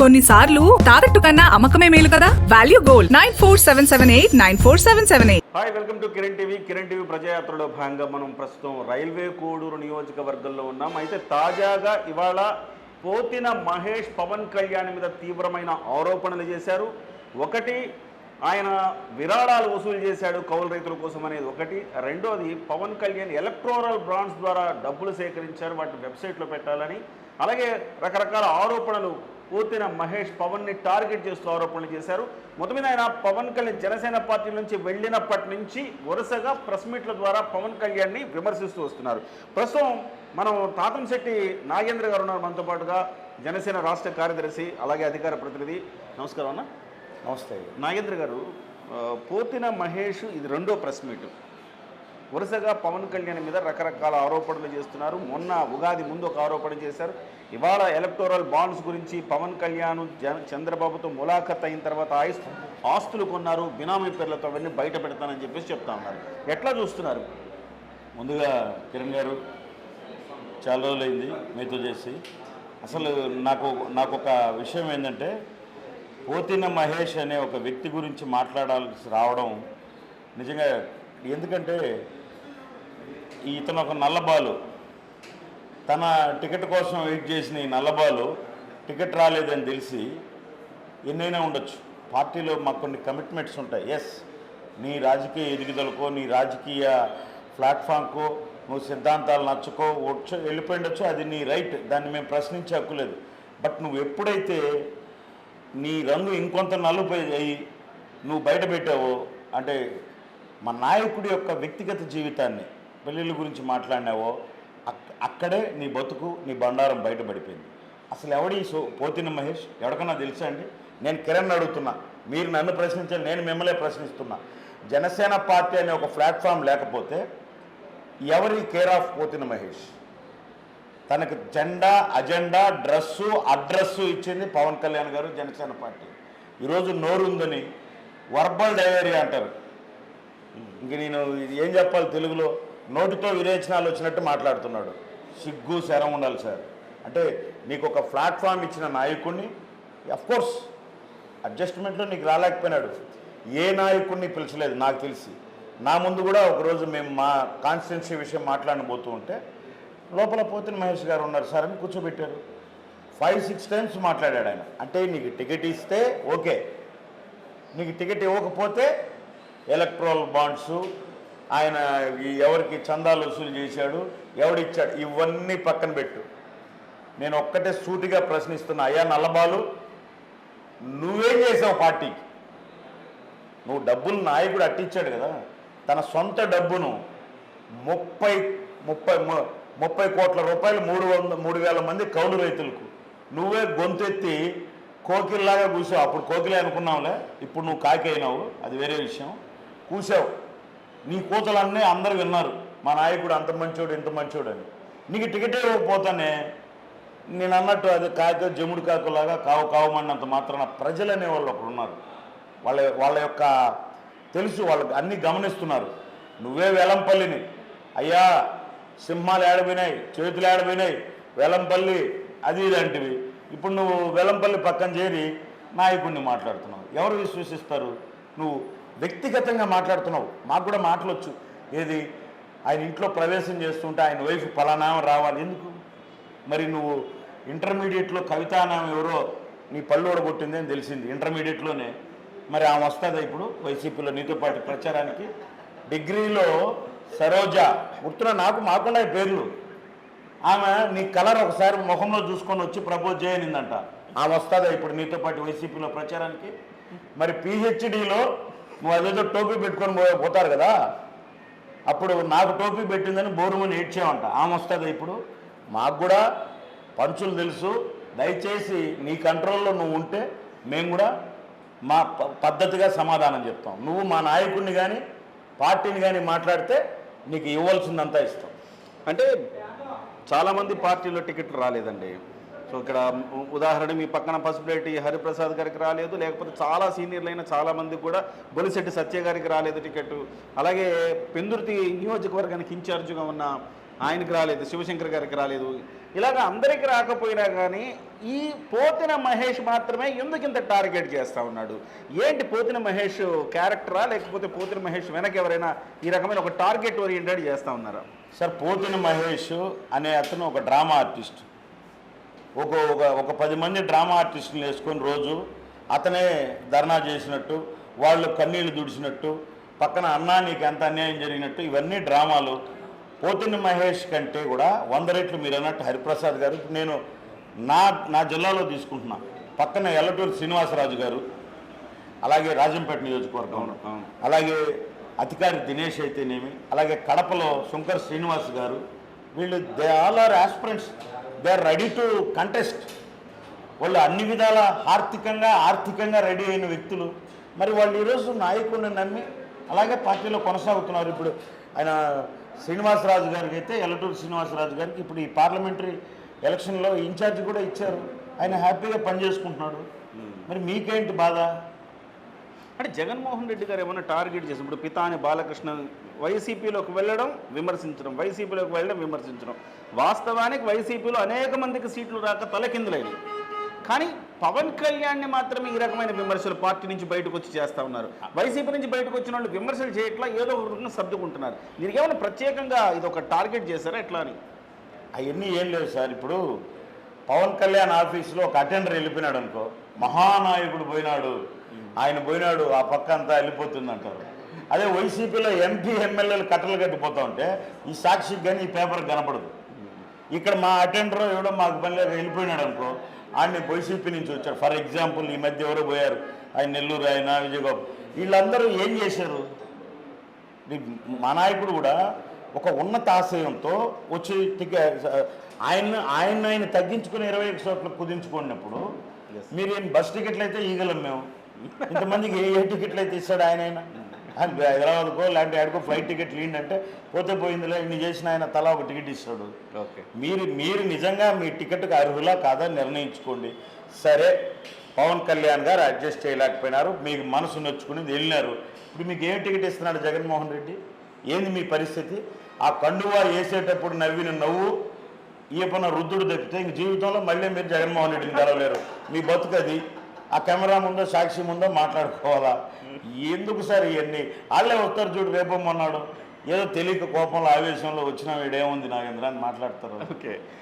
కొన్నిసార్లు తాకట్టు కన్నా అమ్మకమే మేలు కదా. Value gold 9477894778. Hi, welcome to Kiran TV. Kiran TV ప్రజాయాత్రలో భాగంగా మనం ప్రస్తుతం రైల్వే కోడూరు నియోజకవర్గంలో ఉన్నాం. అయితే తాజాగా ఇవాళ పోతిన మహేష్ పవన్ కళ్యాణ్ మీద తీవ్రమైన ఆరోపణలు చేశారు. ఒకటి, ఆయన విరాళాలు వసూలు చేశాడు కౌలు రైతుల కోసం అనేది ఒకటి. రెండోది, పవన్ కళ్యాణ్ ఎలక్టోరల్ బాండ్స్ ద్వారా డబ్బులు సేకరించారు, వాటిని వెబ్సైట్లో పెట్టాలని. అలాగే రకరకాల ఆరోపణలు పోతిన మహేష్ పవన్ని టార్గెట్ చేస్తూ ఆరోపణలు చేశారు. మొత్తం మీద ఆయన పవన్ కళ్యాణ్ జనసేన పార్టీ నుంచి వెళ్ళినప్పటి నుంచి వరుసగా ప్రెస్ మీట్ల ద్వారా పవన్ కళ్యాణ్ని విమర్శిస్తూ వస్తున్నారు. ప్రస్తుతం మనం తాతంశెట్టి నాగేంద్ర గారు ఉన్నారు మనతో పాటుగా, జనసేన రాష్ట్ర కార్యదర్శి, అలాగే అధికార ప్రతినిధి. నమస్కారం అన్న. నమస్తే నాగేంద్ర గారు, పోతిన మహేష్ ఇది రెండో ప్రెస్ మీట్. వరుసగా పవన్ కళ్యాణ్ మీద రకరకాల ఆరోపణలు చేస్తున్నారు. మొన్న ఉగాది ముందు ఒక ఆరోపణ చేశారు. ఇవాళ ఎలక్టోరల్ బాండ్స్ గురించి పవన్ కళ్యాణ్ చంద్రబాబుతో ములాఖత్ అయిన తర్వాత ఆస్తులు కొన్నారు, బినామీ పేర్లతో అవన్నీ బయట పెడతానని చెప్పేసి చెప్తా ఉన్నారు. ఎట్లా చూస్తున్నారు? ముందుగా కిరణ్ గారు, చాలా రోజులైంది మీతో చేసి. అసలు నాకు ఒక విషయం ఏంటంటే, పోతిన మహేష్ అనే ఒక వ్యక్తి గురించి మాట్లాడాల్సి రావడం నిజంగా, ఎందుకంటే ఇతను ఒక నల్లబాలు, తన టికెట్ కోసం వెయిట్ చేసిన ఈ నల్లబాలు టికెట్ రాలేదని తెలిసి ఎన్నైనా ఉండొచ్చు. పార్టీలో మాకు కొన్ని కమిట్మెంట్స్ ఉంటాయి. ఎస్, నీ రాజకీయ ఎదుగుదలకో, నీ రాజకీయ ప్లాట్ఫామ్కో, నువ్వు సిద్ధాంతాలు నచ్చుకో వెళ్ళిపోయిండొచ్చు, అది నీ రైట్, దాన్ని మేము ప్రశ్నించే హక్కు లేదు. బట్ నువ్వు ఎప్పుడైతే నీ రంగు ఇంకొంత నలుపు అయ్యి నువ్వు బయట పెట్టావో, అంటే మా నాయకుడి యొక్క వ్యక్తిగత జీవితాన్ని, పెళ్ళిళ్ళ గురించి మాట్లాడినావో, అక్కడే నీ బతుకు, నీ బండారం బయటపడిపోయింది. అసలు ఎవడి పోతిన మహేష్ ఎవరికన్నా తెలుసా అండి? నేను కిరణ్ అడుగుతున్నా, మీరు నన్ను ప్రశ్నించాలి, నేను మిమ్మల్ని ప్రశ్నిస్తున్నా. జనసేన పార్టీ అనే ఒక ప్లాట్ఫామ్ లేకపోతే ఎవరి కేర్ ఆఫ్ పోతిన మహేష్? తనకు జెండా, అజెండా, డ్రెస్సు, అడ్రస్సు ఇచ్చింది పవన్ కళ్యాణ్ గారు, జనసేన పార్టీ. ఈరోజు నోరుందని వర్బల్ డైవేరియా అంటారు. ఇంక నేను ఇది ఏం చెప్పాలి తెలుగులో? నోటితో విరేచనాలు వచ్చినట్టు మాట్లాడుతున్నాడు. సిగ్గు శరం ఉండాలి సార్. అంటే నీకు ఒక ప్లాట్ఫామ్ ఇచ్చిన నాయకుడిని, అఫ్కోర్స్ అడ్జస్ట్మెంట్లో నీకు రాలేకపోయినాడు. ఏ నాయకుడిని పిలిచలేదు నాకు తెలిసి. నా ముందు కూడా ఒకరోజు మేము మా కాన్స్టిట్యున్సీ విషయం మాట్లాడబోతూ ఉంటే లోపల పోతిన మహేష్ గారు ఉన్నారు సార్ అని కూర్చోబెట్టారు. 5-6 టైమ్స్ మాట్లాడాడు ఆయన. అంటే నీకు టికెట్ ఇస్తే ఓకే, నీకు టికెట్ ఇవ్వకపోతే ఎలక్ట్రల్ బాండ్స్, ఆయన ఎవరికి చందాలు వసూలు చేశాడు, ఎవడిచ్చాడు, ఇవన్నీ పక్కన పెట్టు. నేను ఒక్కటే సూటిగా ప్రశ్నిస్తున్నా, అయ్యా నల్లబాలు, నువ్వేం చేసావు పార్టీకి? నువ్వు డబ్బులు నాయకుడు అట్టించాడు కదా, తన సొంత డబ్బును 30 కోట్ల రూపాయలు 3,000 మంది కౌలు రైతులకు నువ్వే గొంతెత్తి కోకిల్లాగా కూసావు. అప్పుడు కోకిలే అనుకున్నావులే, ఇప్పుడు నువ్వు కాకి అయినావు, అది వేరే విషయం. కూసావు, నీ కూతలన్నీ అందరూ విన్నారు, మా నాయకుడు అంత మంచోడు ఇంత మంచోడు అని. నీకు టికెట్ ఇవ్వకపోతానే నేను అన్నట్టు అది కాకి జముడు కాకులాగా కావమన్నంత మాత్రాన ప్రజలు అనేవాళ్ళు ఒకరు ఉన్నారు. వాళ్ళ యొక్క తెలుసు, వాళ్ళకి అన్నీ గమనిస్తున్నారు. నువ్వే వేలంపల్లిని, అయ్యా సింహాలు ఏడబోయినాయి, చేతులు ఏడబోయినాయి, వేలంపల్లి అది ఇలాంటివి. ఇప్పుడు నువ్వు వేలంపల్లి పక్కన చేరి నాయకుడిని మాట్లాడుతున్నావు. ఎవరు విశ్వసిస్తారు? నువ్వు వ్యక్తిగతంగా మాట్లాడుతున్నావు. మాకు కూడా మాటలొచ్చు. ఏది, ఆయన ఇంట్లో ప్రవేశం చేస్తుంటే ఆయన వైఫ్ పలానామం రావాలి, ఎందుకు? మరి నువ్వు ఇంటర్మీడియట్లో కవితానామం ఎవరో నీ పళ్ళు ఓడగొట్టింది అని తెలిసింది ఇంటర్మీడియట్లోనే. మరి ఆమె వస్తుందా ఇప్పుడు వైసీపీలో నీతో పాటు ప్రచారానికి? డిగ్రీలో సరోజ, గుర్తున్నా నాకు, మాకుండా పేర్లు. ఆమె నీ కలర్ ఒకసారి ముఖంలో చూసుకొని వచ్చి ప్రపోజ్ చేయనిందంట. ఆమె వస్తుందా ఇప్పుడు నీతో పాటు వైసీపీలో ప్రచారానికి? మరి పిహెచ్డీలో నువ్వు అదేదో టోపీ పెట్టుకొని పోతారు కదా, అప్పుడు నాకు టోపీ పెట్టిందని బోరుమని ఏడ్చామంట. ఆమె వస్తుందా ఇప్పుడు? మాకు కూడా పంచులు తెలుసు. దయచేసి నీ కంట్రోల్లో నువ్వు ఉంటే మేము కూడా మా పద్ధతిగా సమాధానం చెప్తాం. నువ్వు మా నాయకుడిని కానీ పార్టీని కానీ మాట్లాడితే నీకు ఇవ్వాల్సిందంతా ఇస్తాం. అంటే చాలామంది పార్టీలో టికెట్లు రాలేదండి. సో ఇక్కడ ఉదాహరణ, మీ పక్కన పసుపులేటి హరిప్రసాద్ గారికి రాలేదు, లేకపోతే చాలా సీనియర్లైన చాలామందికి కూడా బొలిశెట్టి సత్య గారికి రాలేదు టికెట్. అలాగే పెందుర్తి నియోజకవర్గానికి ఇన్ఛార్జిగా ఉన్న ఆయనకి రాలేదు, శివశంకర్ గారికి రాలేదు, ఇలాగ అందరికి రాకపోయినా కానీ ఈ పోతిన మహేష్ మాత్రమే ఎందుకు ఇంత టార్గెట్ చేస్తూ ఉన్నాడు? ఏంటి పోతిన మహేష్ క్యారెక్టరా, లేకపోతే పోతిన మహేష్ వెనక ఎవరైనా ఈ రకమైన ఒక టార్గెట్ ఓరియంటెడ్ చేస్తూ ఉన్నారా? సార్, పోతిన మహేష్ అనే అతను ఒక డ్రామా ఆర్టిస్ట్. ఒక ఒక ఒక 10 మంది డ్రామా ఆర్టిస్టులు వేసుకొని రోజు అతనే ధర్నా చేసినట్టు, వాళ్ళు కన్నీళ్లు దుడిచినట్టు, పక్కన అన్నా నీకు ఎంత అన్యాయం జరిగినట్టు, ఇవన్నీ డ్రామాలు. పోతిన మహేష్ కంటే కూడా 100 రెట్లు మీరు అన్నట్టు హరిప్రసాద్ గారు. నేను నా జిల్లాలో తీసుకుంటున్నా, పక్కన ఎల్లటూరు శ్రీనివాసరాజు గారు, అలాగే రాజంపేట నియోజకవర్గం, అలాగే అధికారి దినేష్ అయితేనేమి, అలాగే కడపలో శంకర్ శ్రీనివాస్ గారు, వీళ్ళు they all are aspirants, they are ready to contest. వాళ్ళు అన్ని విధాల ఆర్థికంగా రెడీ అయిన వ్యక్తులు. మరి వాళ్ళు ఈరోజు నాయకుడిని నమ్మి అలాగే పార్టీలో కొనసాగుతున్నారు. ఇప్పుడు ఆయన శ్రీనివాసరాజు గారికి అయితే, ఎల్లటూరు శ్రీనివాసరాజు గారికి ఇప్పుడు ఈ పార్లమెంటరీ ఎలక్షన్లో ఇన్ఛార్జ్ కూడా ఇచ్చారు. ఆయన హ్యాపీగా పనిచేసుకుంటున్నాడు. మరి మీకేంటి బాధ? అంటే జగన్మోహన్ రెడ్డి గారు ఏమైనా టార్గెట్ చేసి, ఇప్పుడు పితాని బాలకృష్ణ వైసీపీలోకి వెళ్ళడం విమర్శించడం, వైసీపీలోకి వెళ్ళడం విమర్శించడం, వాస్తవానికి వైసీపీలో అనేక మందికి సీట్లు రాక తలకిందులైనవి. కానీ పవన్ కళ్యాణ్ని మాత్రమే ఈ రకమైన విమర్శలు పార్టీ నుంచి బయటకు వచ్చి చేస్తూ ఉన్నారు. వైసీపీ నుంచి బయటకు వచ్చిన వాళ్ళు విమర్శలు చేయట్లా, ఏదో ఒక రకంగా సర్దుకుంటున్నారు. దీనికి ఏమైనా ప్రత్యేకంగా ఇది ఒక టార్గెట్ చేశారా ఎట్లా అని? అవన్నీ ఏం లేవు సార్. ఇప్పుడు పవన్ కళ్యాణ్ ఆఫీసులో ఒక అటెండర్ వెళ్ళిపోయినాడు అనుకో, మహానాయకుడు పోయినాడు, ఆయన పోయినాడు, ఆ పక్క అంతా వెళ్ళిపోతుంది అంటారు. అదే వైసీపీలో ఎంపీ ఎమ్మెల్యేలు కట్టలు కట్టిపోతూ ఉంటే ఈ సాక్షికి కానీ ఈ పేపర్కి కనపడదు. ఇక్కడ మా అటెండర్ ఎవడో మాకు పని లేక వెళ్ళిపోయినాడు అనుకో, ఆయన వైసీపీ నుంచి వచ్చాడు. ఫర్ ఎగ్జాంపుల్ ఈ మధ్య ఎవరో పోయారు, ఆయన నెల్లూరు, ఆయన విజయగోపాల్, వీళ్ళందరూ ఏం చేశారు? మా నాయకుడు కూడా ఒక ఉన్నత ఆశయంతో వచ్చి ఆయన తగ్గించుకుని 21 చోట్ల కుదించుకున్నప్పుడు మీరేం బస్ టికెట్లు అయితే ఈగలం మేము, ఇంతమందికి ఏ టికెట్లు అయితే ఇస్తాడు ఆయన హైదరాబాద్కో లేదంటే ఆడికో ఫ్లైట్ టికెట్లు ఏంటంటే పోతే పోయిందిలే, ఇన్ని చేసిన ఆయన తలా ఒక టికెట్ ఇస్తాడు. ఓకే, మీరు నిజంగా మీ టికెట్కి అర్హులా కాదా నిర్ణయించుకోండి. సరే, పవన్ కళ్యాణ్ గారు అడ్జస్ట్ చేయలేకపోయినారు, మీకు మనసు నొచ్చుకుని వెళ్ళినారు. ఇప్పుడు మీకు ఏం టికెట్ ఇస్తున్నాడు జగన్మోహన్ రెడ్డి? ఏంది మీ పరిస్థితి? ఆ కండువా వేసేటప్పుడు నవ్విన నవ్వు ఈపన రుద్దుడు తప్పితే ఇంక జీవితంలో మళ్ళీ మీరు జగన్మోహన్ రెడ్డిని కలవలేరు. మీ బతుకది. ఆ కెమెరా ముందో సాక్షి ముందో మాట్లాడుకోవాలా? ఎందుకు సార్ ఇవన్నీ? వాళ్ళే వస్తారు చూడు, రేపమ్మన్నాడు ఏదో తెలియక కోపంలో ఆవేశంలో వచ్చిన వీడేముంది నాగేంద్ర అని మాట్లాడతారు. ఓకే.